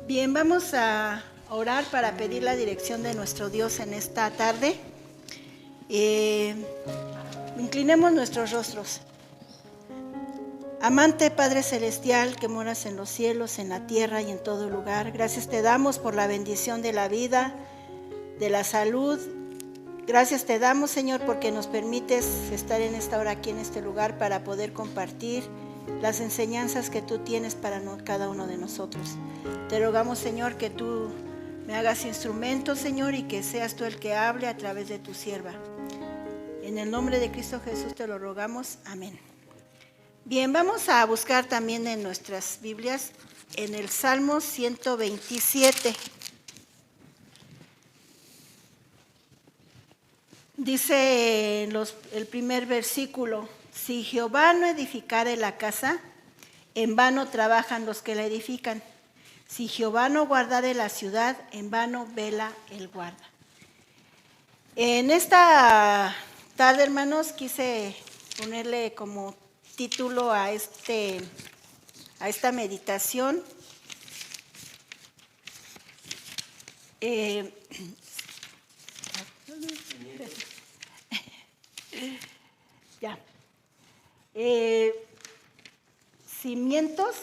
Bien, vamos a orar para pedir la dirección de nuestro Dios en esta tarde. Inclinemos nuestros rostros. Amante Padre Celestial que moras en los cielos, en la tierra y en todo lugar, gracias te damos por la bendición de la vida, de la salud. Gracias te damos, Señor, porque nos permites estar en esta hora aquí en este lugar para poder compartir las enseñanzas que tú tienes para cada uno de nosotros. Te rogamos, Señor, que tú me hagas instrumento, Señor, y que seas tú el que hable a través de tu sierva. En el nombre de Cristo Jesús te lo rogamos. Amén. Bien, vamos a buscar también en nuestras Biblias en el Salmo 127. Dice el primer versículo: si Jehová no edificare la casa, en vano trabajan los que la edifican. Si Jehová no guardare la ciudad, en vano vela el guarda. En esta tarde, hermanos, quise ponerle como título a esta meditación cimientos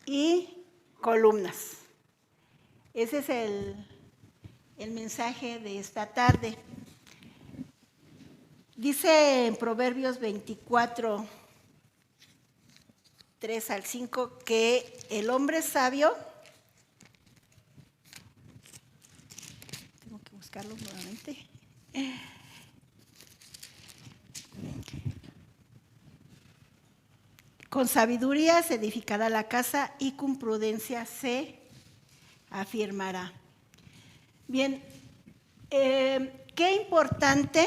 y columnas. Ese es el mensaje de esta tarde. Dice en Proverbios 24, 3 al 5, que el hombre sabio, tengo que buscarlo nuevamente, con sabiduría se edificará la casa y con prudencia se afirmará. Bien, qué importante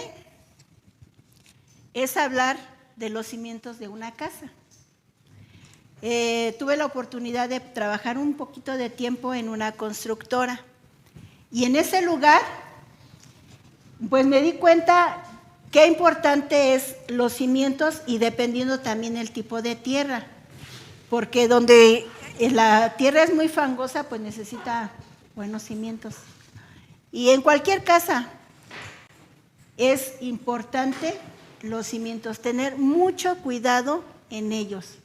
es hablar de los cimientos de una casa. Tuve la oportunidad de trabajar un poquito de tiempo en una constructora y en ese lugar pues me di cuenta qué importante es los cimientos y dependiendo también el tipo de tierra, porque donde la tierra es muy fangosa pues necesita buenos cimientos. Y en cualquier casa es importante los cimientos, tener mucho cuidado en ellos.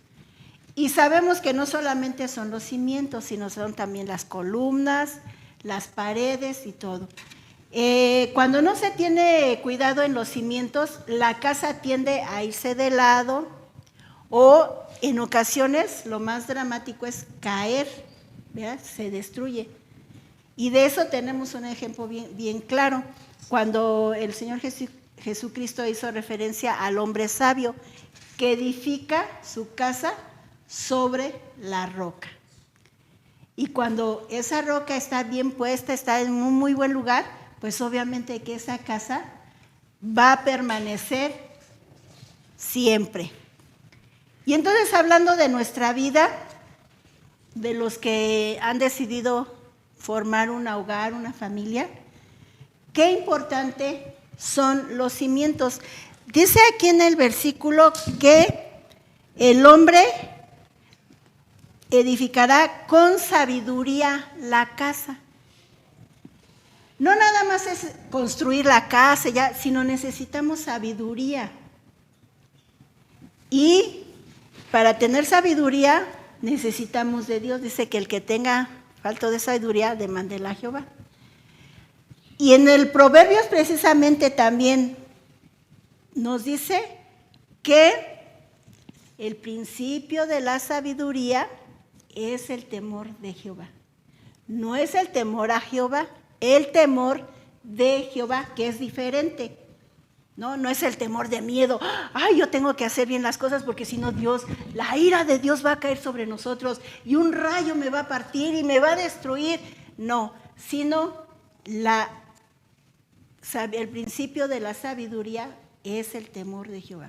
Y sabemos que no solamente son los cimientos, sino son también las columnas, las paredes y todo. Cuando no se tiene cuidado en los cimientos, la casa tiende a irse de lado o en ocasiones lo más dramático es caer, ¿verdad? Se destruye. Y de eso tenemos un ejemplo bien claro, cuando el Señor Jesucristo hizo referencia al hombre sabio que edifica su casa sobre la roca. Y cuando esa roca está bien puesta, está en un muy buen lugar, pues obviamente que esa casa va a permanecer siempre. Y entonces, hablando de nuestra vida, de los que han decidido formar un hogar, una familia, qué importante son los cimientos. Dice aquí en el versículo que el hombre edificará con sabiduría la casa. No nada más es construir la casa ya, sino necesitamos sabiduría. Y para tener sabiduría necesitamos de Dios. Dice que el que tenga falta de sabiduría, demándela a Jehová. Y en el Proverbios precisamente también nos dice que el principio de la sabiduría es el temor de Jehová. No es el temor a Jehová, el temor de Jehová, que es diferente. No es el temor de miedo. Ay, yo tengo que hacer bien las cosas porque si no la ira de Dios va a caer sobre nosotros y un rayo me va a partir y me va a destruir. No, sino el principio de la sabiduría es el temor de Jehová.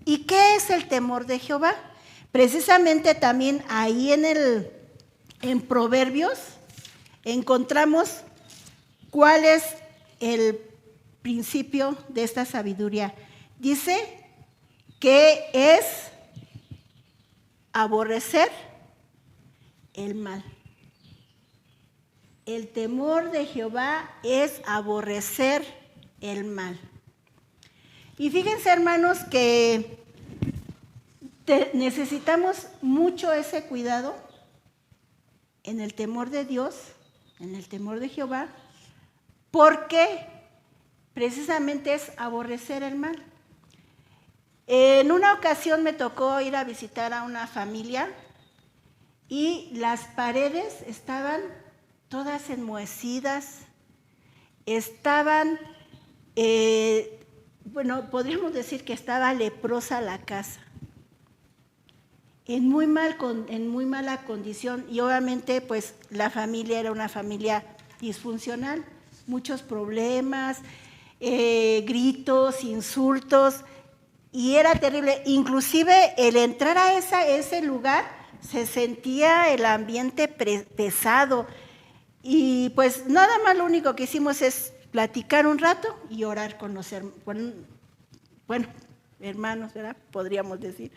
¿Y qué es el temor de Jehová? Precisamente también ahí en Proverbios encontramos cuál es el principio de esta sabiduría. Dice que es aborrecer el mal. el temor de Jehová es aborrecer el mal. Y fíjense, hermanos, que necesitamos mucho ese cuidado en el temor de Dios, en el temor de Jehová, porque precisamente es aborrecer el mal. En una ocasión me tocó ir a visitar a una familia y las paredes estaban todas enmohecidas, estaban, podríamos decir que estaba leprosa la casa, en muy mala condición, y obviamente pues la familia era una familia disfuncional, muchos problemas, gritos, insultos, y era terrible. Inclusive el entrar a ese lugar se sentía el ambiente pesado, y pues nada más lo único que hicimos es platicar un rato y orar con los hermanos, ¿verdad? Podríamos decir.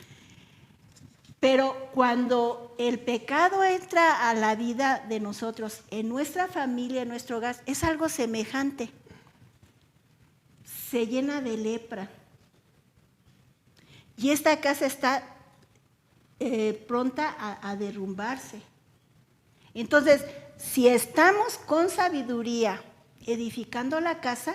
Pero cuando el pecado entra a la vida de nosotros, en nuestra familia, en nuestro hogar, es algo semejante. Se llena de lepra. Y esta casa está pronta a derrumbarse. Entonces, si estamos con sabiduría edificando la casa,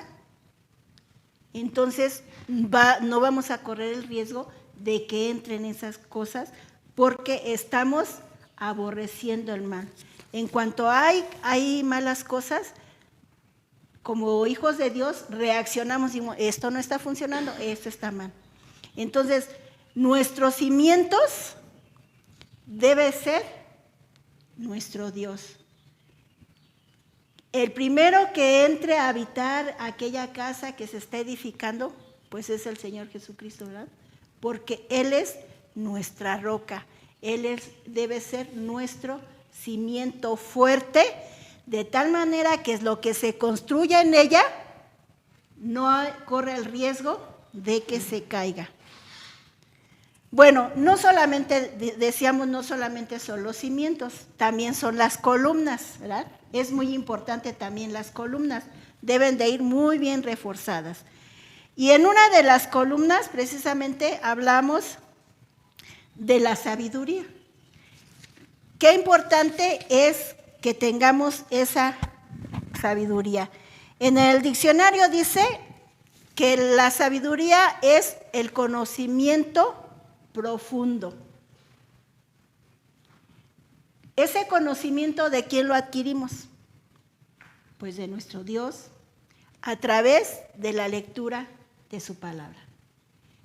entonces no vamos a correr el riesgo de que entren esas cosas, porque estamos aborreciendo el mal. En cuanto hay malas cosas, como hijos de Dios, reaccionamos y decimos, esto no está funcionando, esto está mal. Entonces, nuestros cimientos debe ser nuestro Dios. El primero que entre a habitar aquella casa que se está edificando, pues es el Señor Jesucristo, ¿verdad? Porque Él es nuestra roca, debe ser nuestro cimiento fuerte, de tal manera que lo que se construya en ella no corre el riesgo de que se caiga. Bueno, no solamente son los cimientos, también son las columnas, ¿verdad? Es muy importante también las columnas, deben de ir muy bien reforzadas. Y en una de las columnas precisamente hablamos de la sabiduría. Qué importante es que tengamos esa sabiduría. En el diccionario dice que la sabiduría es el conocimiento profundo. Ese conocimiento, ¿de quién lo adquirimos? Pues de nuestro Dios, a través de la lectura de su palabra.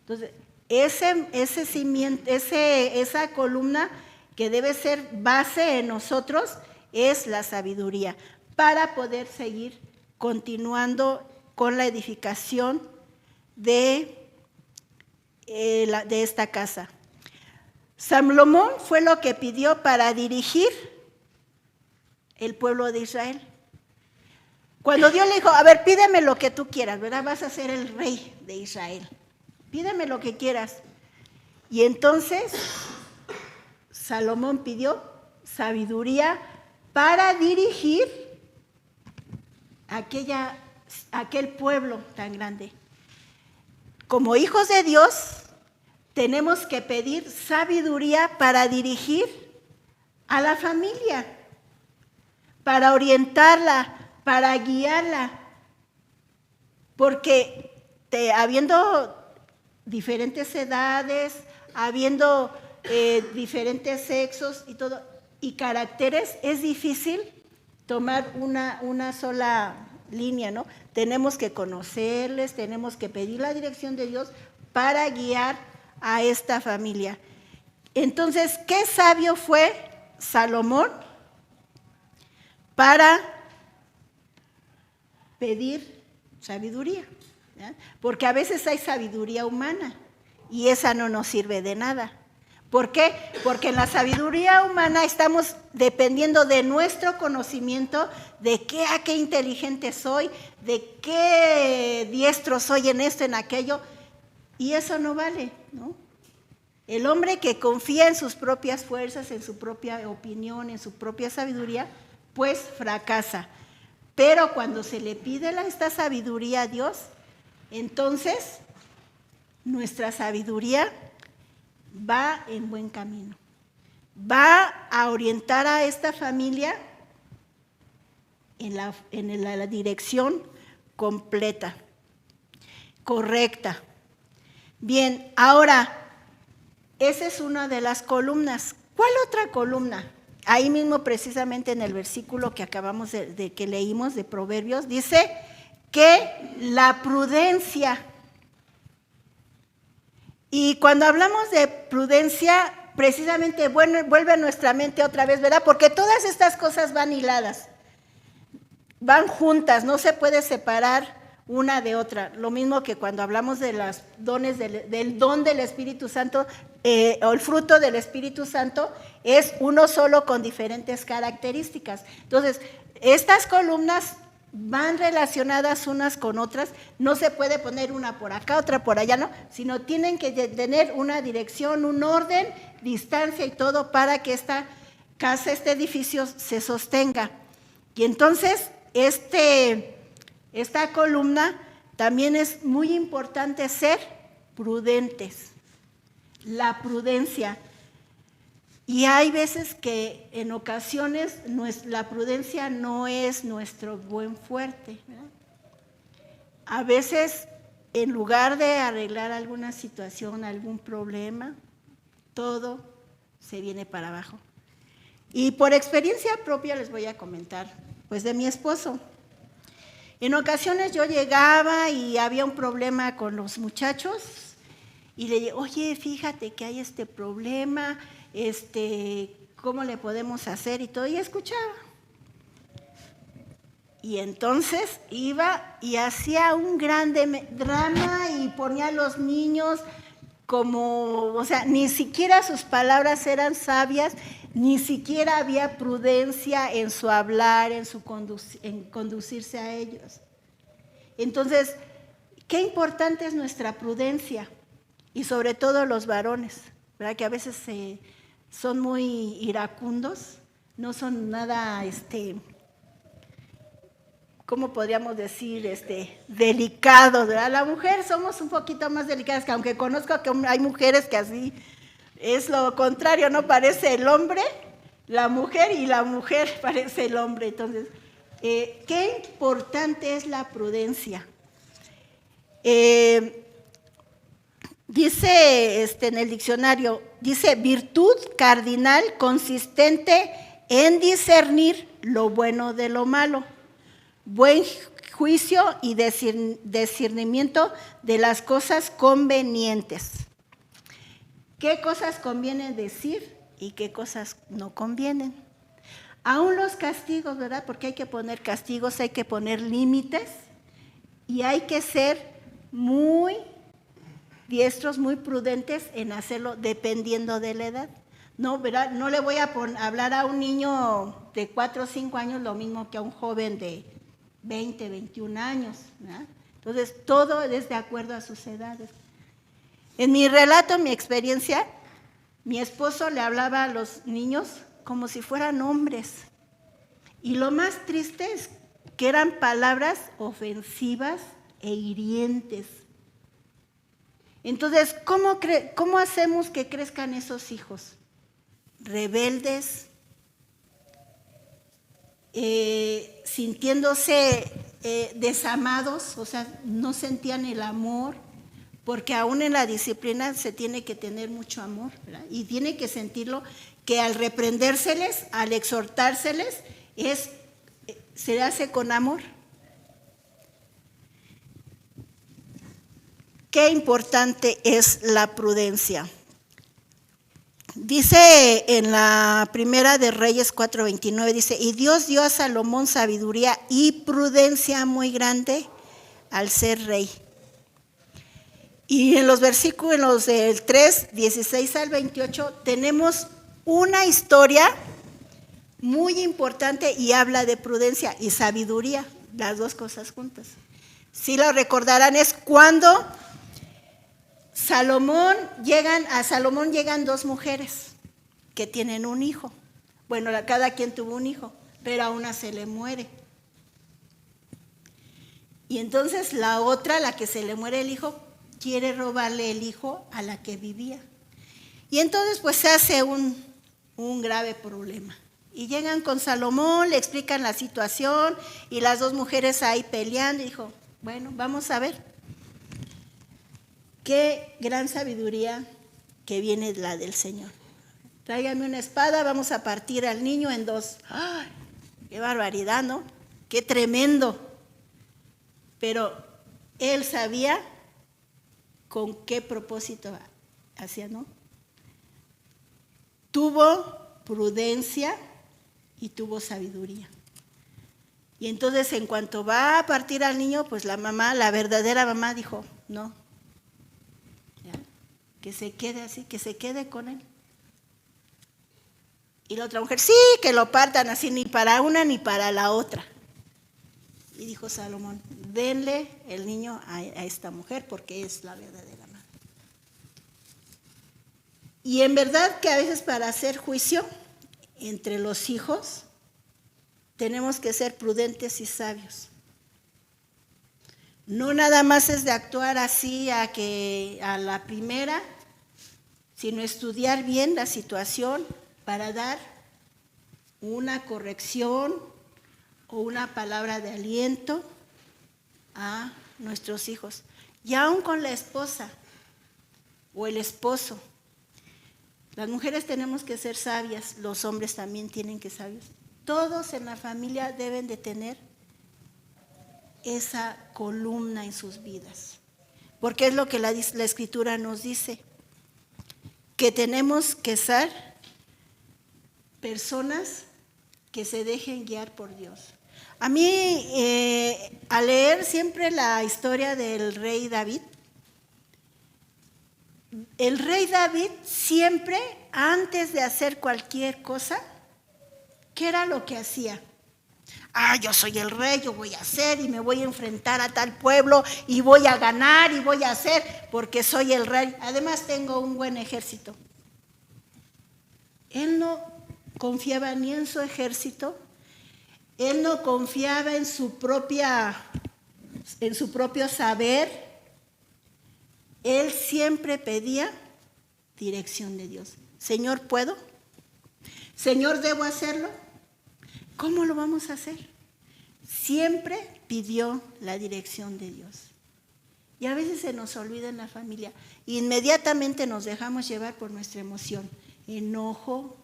Entonces, ese cimiento, esa columna que debe ser base en nosotros es la sabiduría, para poder seguir continuando con la edificación de esta casa. Salomón fue lo que pidió para dirigir el pueblo de Israel. Cuando Dios le dijo, a ver, pídeme lo que tú quieras, ¿verdad? Vas a ser el rey de Israel. Pídeme lo que quieras. Y entonces Salomón pidió sabiduría para dirigir aquel pueblo tan grande. Como hijos de Dios, tenemos que pedir sabiduría para dirigir a la familia, para orientarla, para guiarla, porque habiendo diferentes edades, habiendo diferentes sexos y todo, y caracteres, es difícil tomar una sola línea, ¿no? Tenemos que conocerles, tenemos que pedir la dirección de Dios para guiar a esta familia. Entonces, qué sabio fue Salomón para pedir sabiduría, ¿ya? Porque a veces hay sabiduría humana y esa no nos sirve de nada. ¿Por qué? Porque en la sabiduría humana estamos dependiendo de nuestro conocimiento, de qué inteligente soy, de qué diestro soy en esto, en aquello, y eso no vale, ¿no? El hombre que confía en sus propias fuerzas, en su propia opinión, en su propia sabiduría, pues fracasa. Pero cuando se le pide esta sabiduría a Dios, entonces nuestra sabiduría va en buen camino. Va a orientar a esta familia en la dirección completa, correcta. Bien, ahora, esa es una de las columnas. ¿Cuál otra columna? Ahí mismo precisamente en el versículo que acabamos que leímos de Proverbios, dice que la prudencia. Y cuando hablamos de prudencia, precisamente vuelve a nuestra mente otra vez, ¿verdad? Porque todas estas cosas van hiladas, van juntas, no se puede separar una de otra. Lo mismo que cuando hablamos de los dones del don del Espíritu Santo, o el fruto del Espíritu Santo, es uno solo con diferentes características. Entonces, estas columnas van relacionadas unas con otras, no se puede poner una por acá, otra por allá, no, sino tienen que tener una dirección, un orden, distancia y todo para que esta casa, este edificio se sostenga. Y entonces, esta columna también es muy importante ser prudentes, la prudencia. Y hay veces que en ocasiones la prudencia no es nuestro buen fuerte, ¿verdad? A veces, en lugar de arreglar alguna situación, algún problema, todo se viene para abajo. Y por experiencia propia les voy a comentar, pues de mi esposo. En ocasiones yo llegaba y había un problema con los muchachos y le dije, oye, fíjate que hay este problema, ¿cómo le podemos hacer? Y todo, y escuchaba. Y entonces iba y hacía un grande drama y ponía a los niños como, o sea, ni siquiera sus palabras eran sabias, ni siquiera había prudencia en su hablar, en conducirse a ellos. Entonces, qué importante es nuestra prudencia, y sobre todo los varones, ¿verdad? Que a veces son muy iracundos, no son nada, ¿cómo podríamos decir? Delicados, ¿verdad? La mujer somos un poquito más delicadas, que aunque conozco que hay mujeres que así es lo contrario, ¿no? Parece el hombre, la mujer, y la mujer parece el hombre. Entonces, qué importante es la prudencia. Dice en el diccionario, dice virtud cardinal consistente en discernir lo bueno de lo malo, buen juicio y discernimiento de las cosas convenientes. ¿Qué cosas conviene decir y qué cosas no convienen? Aún los castigos, ¿verdad? Porque hay que poner castigos, hay que poner límites y hay que ser muy diestros, muy prudentes en hacerlo dependiendo de la edad. No, ¿verdad? No le voy a hablar a un niño de 4 o 5 años lo mismo que a un joven de 20, 21 años, ¿verdad? Entonces, todo es de acuerdo a sus edades. En mi relato, mi experiencia, mi esposo le hablaba a los niños como si fueran hombres. Y lo más triste es que eran palabras ofensivas e hirientes. Entonces, ¿cómo hacemos que crezcan esos hijos? Rebeldes, sintiéndose desamados, o sea, no sentían el amor, porque aún en la disciplina se tiene que tener mucho amor, ¿verdad? Y tiene que sentirlo, que al reprendérseles, al exhortárseles, se hace con amor. Qué importante es la prudencia. Dice en la Primera de Reyes 4:29, dice, y Dios dio a Salomón sabiduría y prudencia muy grande al ser rey. Y en los versículos del 3, 16 al 28, tenemos una historia muy importante y habla de prudencia y sabiduría, las dos cosas juntas. Si lo recordarán, es cuando a Salomón llegan 2 mujeres que tienen un hijo. Bueno, cada quien tuvo un hijo. pero a una se le muere. Y entonces la otra, la que se le muere el hijo, quiere robarle el hijo a la que vivía. Y entonces pues se hace un grave problema. Y llegan con Salomón, le explican la situación y las dos mujeres ahí peleando. Y dijo, bueno, vamos a ver. Qué gran sabiduría que viene la del Señor. Tráigame una espada, vamos a partir al niño en dos. ¡Ay! ¡Qué barbaridad!, ¿no? ¡Qué tremendo! Pero él sabía con qué propósito hacía, ¿no? Tuvo prudencia y tuvo sabiduría. Y entonces en cuanto va a partir al niño, pues la mamá, la verdadera mamá dijo, no, ¿ya? Que se quede así, que se quede con él. Y la otra mujer, sí, que lo partan así, ni para una ni para la otra. Y dijo Salomón, denle el niño a esta mujer porque es la verdadera madre. Y en verdad que a veces para hacer juicio entre los hijos tenemos que ser prudentes y sabios. No nada más es de actuar así a la primera, sino estudiar bien la situación para dar una corrección o una palabra de aliento a nuestros hijos. Y aún con la esposa o el esposo. Las mujeres tenemos que ser sabias, los hombres también tienen que ser sabios. Todos en la familia deben de tener esa columna en sus vidas. Porque es lo que la Escritura nos dice, que tenemos que ser personas que se dejen guiar por Dios. A mí, al leer siempre la historia del rey David, el rey David siempre, antes de hacer cualquier cosa, ¿qué era lo que hacía? Yo soy el rey, yo voy a hacer y me voy a enfrentar a tal pueblo y voy a ganar y voy a hacer porque soy el rey. Además tengo un buen ejército. Él no confiaba ni en su ejército, él no confiaba en su propio saber. Él siempre pedía dirección de Dios. Señor, ¿puedo? Señor, ¿debo hacerlo? ¿Cómo lo vamos a hacer? Siempre pidió la dirección de Dios. Y a veces se nos olvida en la familia. Inmediatamente nos dejamos llevar por nuestra emoción, enojo,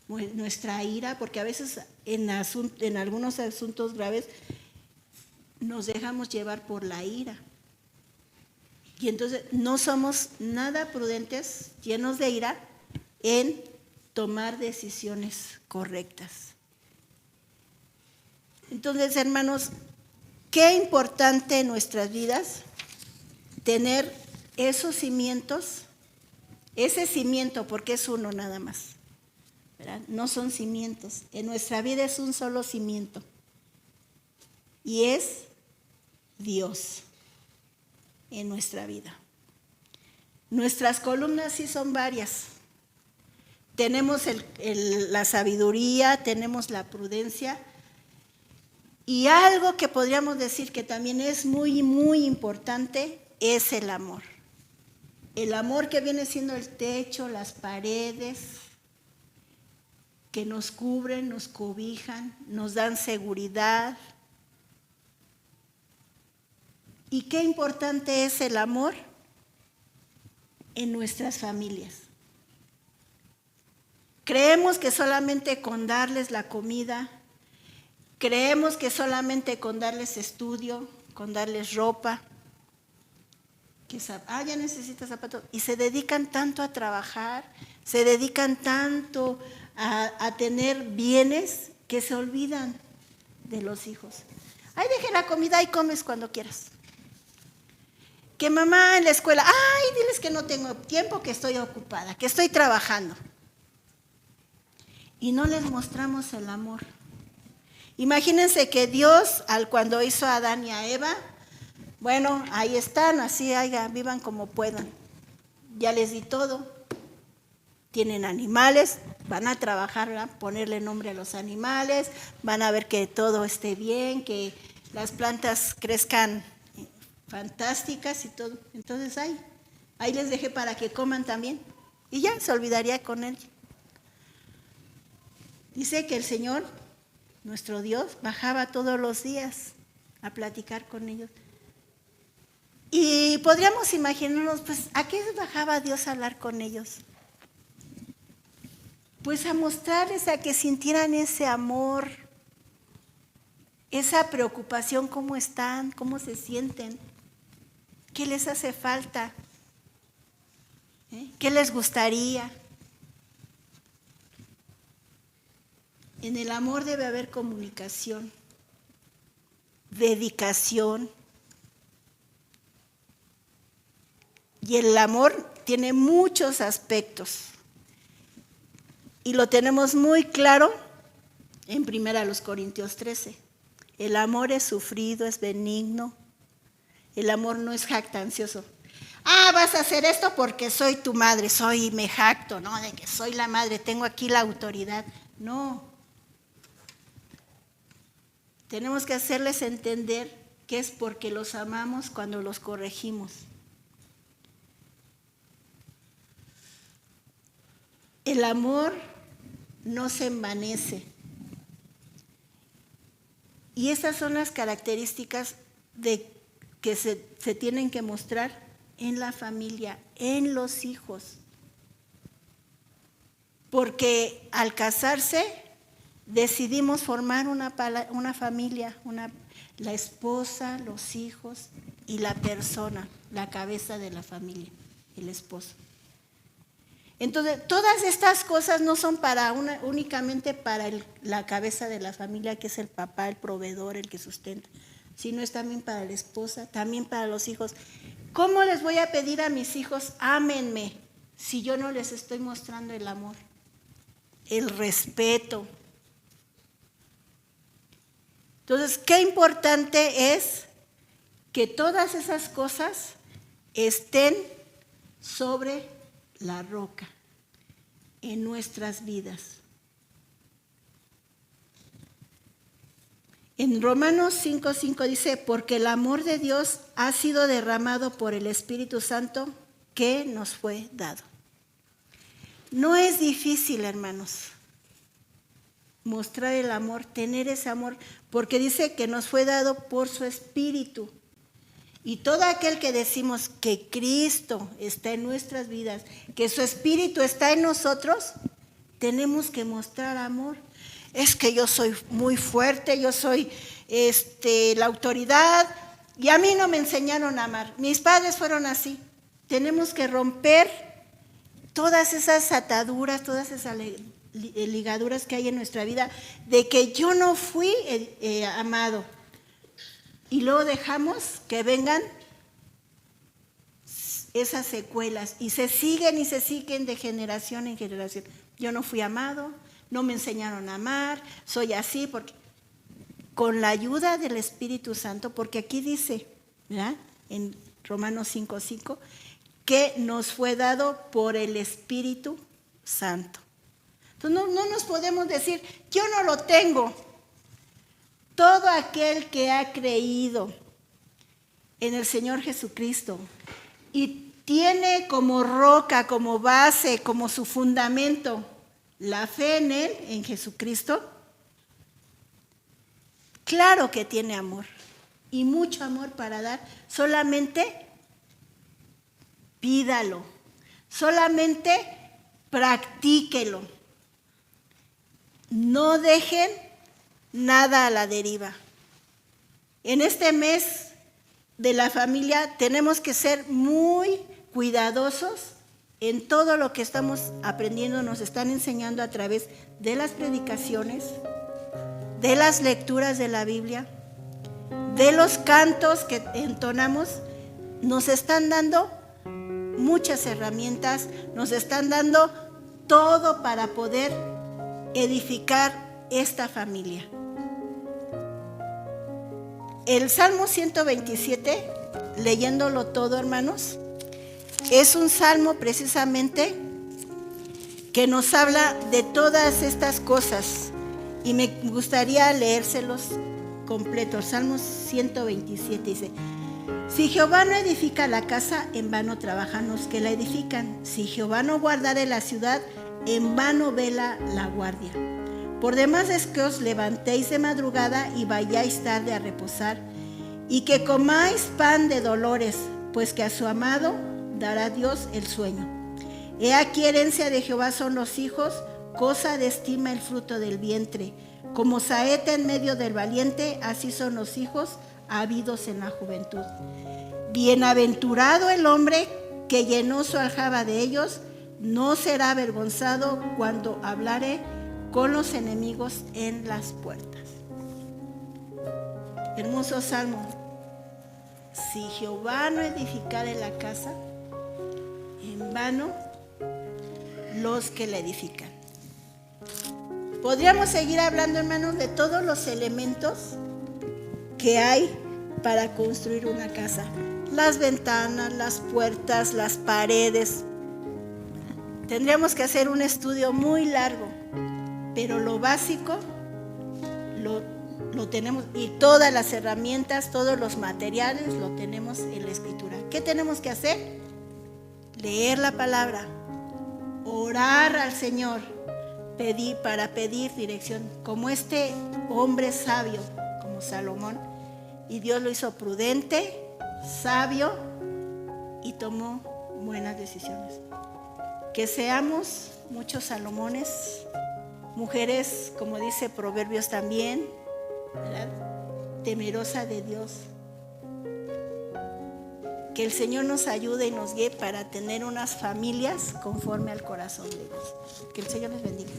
nuestra ira, porque a veces en algunos asuntos graves nos dejamos llevar por la ira. Y entonces no somos nada prudentes, llenos de ira, en tomar decisiones correctas. Entonces, hermanos, qué importante en nuestras vidas tener esos cimientos, ese cimiento, porque es uno nada más, ¿verdad? No son cimientos, en nuestra vida es un solo cimiento, y es Dios en nuestra vida. Nuestras columnas sí son varias. Tenemos la sabiduría, tenemos la prudencia, y algo que podríamos decir que también es muy, muy importante es el amor. El amor que viene siendo el techo, las paredes, que nos cubren, nos cobijan, nos dan seguridad. Y qué importante es el amor en nuestras familias. Creemos que solamente con darles la comida, creemos que solamente con darles estudio, con darles ropa, que ya necesitas zapatos, y se dedican tanto a trabajar, se dedican tanto a tener bienes que se olvidan de los hijos. Ay, deje la comida y comes cuando quieras. Que mamá en la escuela, diles que no tengo tiempo, que estoy ocupada, que estoy trabajando. Y no les mostramos el amor. Imagínense que Dios, cuando hizo a Adán y a Eva, bueno, ahí están, así vivan como puedan. Ya les di todo. Tienen animales, van a trabajar, ¿verdad? Ponerle nombre a los animales, van a ver que todo esté bien, que las plantas crezcan fantásticas y todo. Entonces ahí les dejé para que coman también. Y ya se olvidaría con él. Dice que el Señor, nuestro Dios, bajaba todos los días a platicar con ellos. Y podríamos imaginarnos, pues, ¿a qué bajaba Dios a hablar con ellos? Pues a mostrarles, a que sintieran ese amor, esa preocupación, cómo están, cómo se sienten, qué les hace falta, qué les gustaría. En el amor debe haber comunicación, dedicación. Y el amor tiene muchos aspectos. Y lo tenemos muy claro en 1 Corintios 13. El amor es sufrido, es benigno. El amor no es jactancioso. Vas a hacer esto porque soy tu madre, me jacto, ¿no? De que soy la madre, tengo aquí la autoridad. No. Tenemos que hacerles entender que es porque los amamos cuando los corregimos. El amor no se envanece. Y esas son las características que se tienen que mostrar en la familia, en los hijos. Porque al casarse decidimos formar una familia, la esposa, los hijos y la persona, la cabeza de la familia, el esposo. Entonces, todas estas cosas no son únicamente para la cabeza de la familia, que es el papá, el proveedor, el que sustenta, sino es también para la esposa, también para los hijos. ¿Cómo les voy a pedir a mis hijos, ámenme, si yo no les estoy mostrando el amor, el respeto? Entonces, qué importante es que todas esas cosas estén sobre la roca en nuestras vidas. En Romanos 5:5 dice, porque el amor de Dios ha sido derramado por el Espíritu Santo que nos fue dado. No es difícil, hermanos, mostrar el amor, tener ese amor, porque dice que nos fue dado por su Espíritu. Y todo aquel que decimos que Cristo está en nuestras vidas, que su Espíritu está en nosotros, tenemos que mostrar amor. Es que yo soy muy fuerte, yo soy la autoridad y a mí no me enseñaron a amar. Mis padres fueron así. Tenemos que romper todas esas ataduras, todas esas ligaduras que hay en nuestra vida de que yo no fui amado. Y luego dejamos que vengan esas secuelas y se siguen de generación en generación. Yo no fui amado, no me enseñaron a amar, soy así, porque con la ayuda del Espíritu Santo, porque aquí dice, ¿verdad? En Romanos 5:5, que nos fue dado por el Espíritu Santo. Entonces no nos podemos decir, yo no lo tengo. Todo aquel que ha creído en el Señor Jesucristo y tiene como roca, como base, como su fundamento la fe en Él, en Jesucristo, claro que tiene amor y mucho amor para dar. Solamente pídalo, solamente practíquelo. No dejen nada a la deriva. En este mes de la familia tenemos que ser muy cuidadosos en todo lo que estamos aprendiendo, nos están enseñando a través de las predicaciones, de las lecturas de la Biblia, de los cantos que entonamos. Nos están dando muchas herramientas, nos están dando todo para poder edificar esta familia. El Salmo 127, leyéndolo todo, hermanos, es un salmo precisamente que nos habla de todas estas cosas y me gustaría leérselos completos. Salmos 127 dice: si Jehová no edifica la casa, en vano trabajan los que la edifican. Si Jehová no guardare la ciudad, en vano vela la guardia. Por demás es que os levantéis de madrugada y vayáis tarde a reposar, y que comáis pan de dolores, pues que a su amado dará Dios el sueño. He aquí herencia de Jehová son los hijos, cosa de estima el fruto del vientre. Como saeta en medio del valiente, así son los hijos habidos en la juventud. Bienaventurado el hombre que llenó su aljaba de ellos, no será avergonzado cuando hablare con los enemigos en las puertas. Hermoso salmo. Si Jehová no edificare la casa, en vano los que la edifican. Podríamos seguir hablando, hermanos, de todos los elementos que hay para construir una casa. Las ventanas, las puertas, las paredes. Tendríamos que hacer un estudio muy largo, pero lo básico lo tenemos, y todas las herramientas, todos los materiales lo tenemos en la Escritura. ¿Qué tenemos que hacer? Leer la palabra, orar al Señor, para pedir dirección, como este hombre sabio, como Salomón, y Dios lo hizo prudente, sabio, y tomó buenas decisiones. Que seamos muchos Salomones, mujeres, como dice Proverbios también, ¿verdad?, temerosa de Dios. Que el Señor nos ayude y nos guíe para tener unas familias conforme al corazón de Dios. Que el Señor les bendiga.